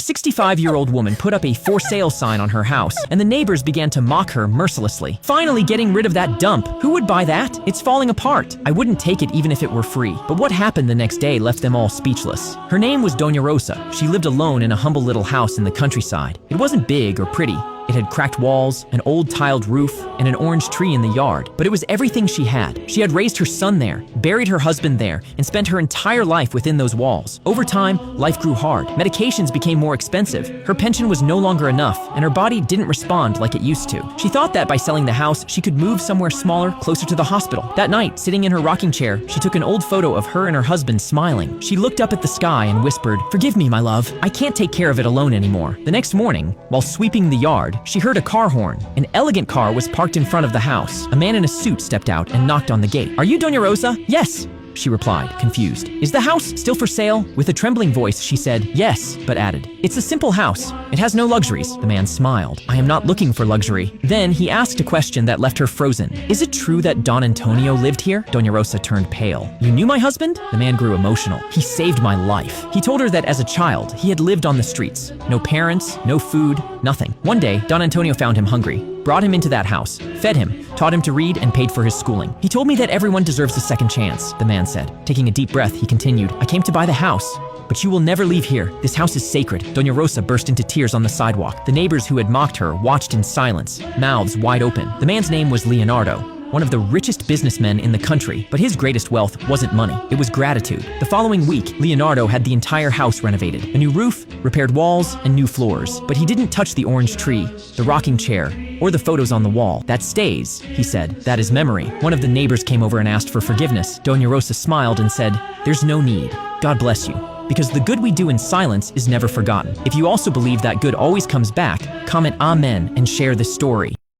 65-year-old woman put up a for sale sign on her house, and the neighbors began to mock her mercilessly. Finally getting rid of that dump. Who would buy that? It's falling apart. I wouldn't take it even if it were free. But what happened the next day left them all speechless. Her name was Doña Rosa. She lived alone in a humble little house in the countryside. It wasn't big or pretty. It had cracked walls, an old tiled roof, and an orange tree in the yard. But it was everything she had. She had raised her son there, buried her husband there, and spent her entire life within those walls. Over time, life grew hard. Medications became more expensive. Her pension was no longer enough, and her body didn't respond like it used to. She thought that by selling the house, she could move somewhere smaller, closer to the hospital. That night, sitting in her rocking chair, she took an old photo of her and her husband smiling. She looked up at the sky and whispered, "Forgive me, my love. I can't take care of it alone anymore." The next morning, while sweeping the yard, she heard a car horn. An elegant car was parked in front of the house. A man in a suit stepped out and knocked on the gate. "Are you Doña Rosa?" "Yes," she replied, confused. "Is the house still for sale?" With a trembling voice, she said, "Yes," but added, "It's a simple house. It has no luxuries." The man smiled. "I am not looking for luxury." Then he asked a question that left her frozen. "Is it true that Don Antonio lived here?" Doña Rosa turned pale. "You knew my husband?" The man grew emotional. "He saved my life." He told her that as a child, he had lived on the streets. No parents, no food, nothing. One day, Don Antonio found him hungry, brought him into that house, fed him, taught him to read, and paid for his schooling. "He told me that everyone deserves a second chance," the man said. Taking a deep breath, he continued, "I came to buy the house, but you will never leave here. This house is sacred." Doña Rosa burst into tears on the sidewalk. The neighbors who had mocked her watched in silence, mouths wide open. The man's name was Leonardo, one of the richest businessmen in the country, but his greatest wealth wasn't money, it was gratitude. The following week, Leonardo had the entire house renovated. A new roof, repaired walls, and new floors. But he didn't touch the orange tree, the rocking chair, or the photos on the wall. "That stays," he said. "That is memory." One of the neighbors came over and asked for forgiveness. Doña Rosa smiled and said, "There's no need. God bless you." Because the good we do in silence is never forgotten. If you also believe that good always comes back, comment Amen and share this story.